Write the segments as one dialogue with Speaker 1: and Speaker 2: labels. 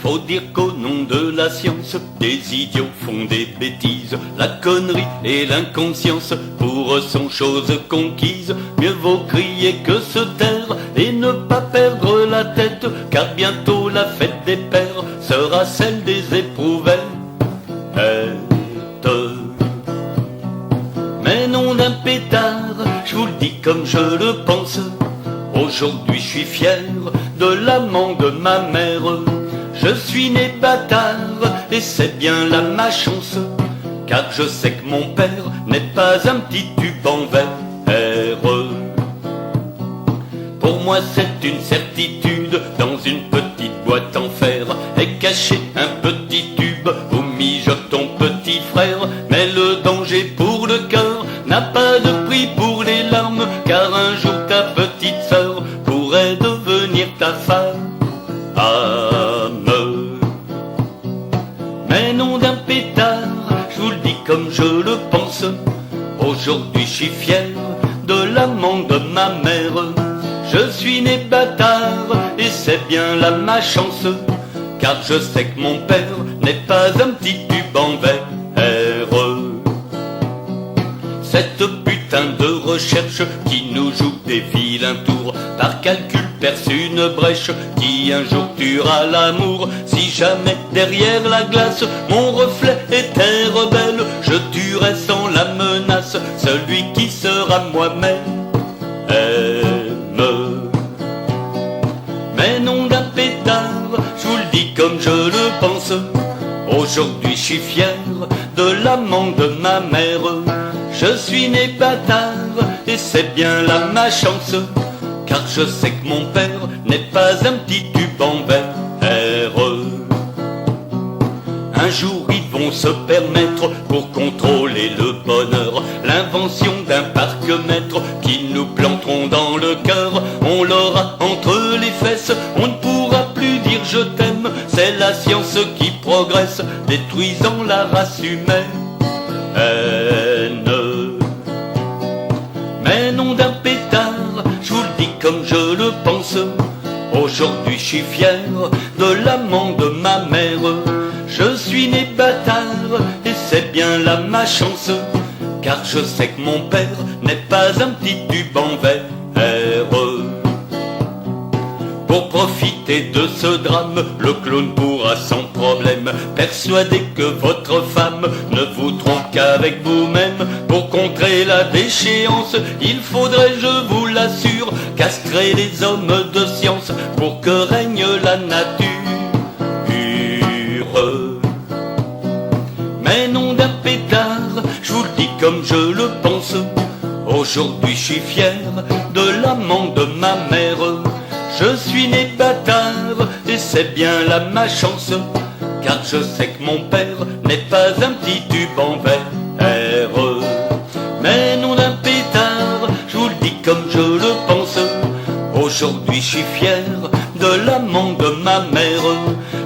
Speaker 1: Faut dire qu'au nom de la science, des idiots font des bêtises. La connerie et l'inconscience, pour eux sont choses conquises. Mieux vaut crier que se taire et ne pas perdre la tête, car bientôt la fête des pères sera celle des éprouvettes. Mais non d'un pétard, je vous le dis comme je le pense. Aujourd'hui je suis fier de l'amant de ma mère. Je suis né bâtard et c'est bien là ma chance, car je sais que mon père n'est pas un petit tube en verre. Pour moi c'est une certitude, dans une petite boîte en fer est caché un petit tube où mijote ton petit frère. Mais le danger pour le cœur n'a pas de prix pour les larmes, car un jour ta petite sœur pourrait devenir ta femme. Mais non d'un pétard, je vous le dis comme je le pense. Aujourd'hui je suis fier de l'amant de ma mère. Je suis né bâtard et c'est bien là ma chance, car je sais que mon père n'est pas un petit tube en verre. Cette putain de recherche qui nous joue des vilains tours, par calcul perce une brèche qui un jour tuera l'amour. Si jamais derrière la glace mon reflet était rebelle, je tuerai sans la menace celui qui sera moi-même. Mais non d'un pétard, je vous le dis comme je le pense. Aujourd'hui je suis fier de l'amant de ma mère. Je suis né bâtard et c'est bien là ma chance, car je sais que mon père n'est pas un petit tube en verre. Un jour ils vont se permettre, pour contrôler le bonheur, l'invention d'un parc-mètre qu'ils nous planteront dans le cœur. On l'aura entre les fesses, on ne pourra plus dire je t'aime. C'est la science qui progresse, détruisant la race humaine. Mais non d'un pétard, je vous le dis comme je le pense. Aujourd'hui je suis fier de l'amant de ma mère. Je suis né bâtard et c'est bien là ma chance, car je sais que mon père n'est pas un petit tube en verre. Pour profiter de ce drame, le clown pourra sans problème persuader que votre femme ne vous trompe qu'avec vous-même. Pour contrer la déchéance, il faudrait, je vous l'assure, castrer les hommes de science pour que règne la nature. Mais non d'un pétard, je vous le dis comme je le pense. Aujourd'hui je suis fier de l'amant de ma mère. Je suis né bâtard et c'est bien là ma chance, car je sais que mon père n'est pas un petit tube en verre. Mais non d'un pétard, je vous le dis comme je le pense. Aujourd'hui je suis fier de l'amant de ma mère.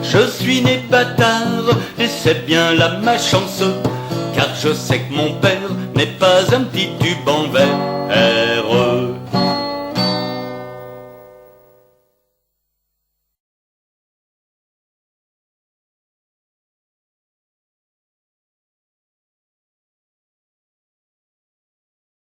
Speaker 1: Je suis né bâtard et c'est bien là ma chance, car je sais que mon père n'est pas un petit tube en verre.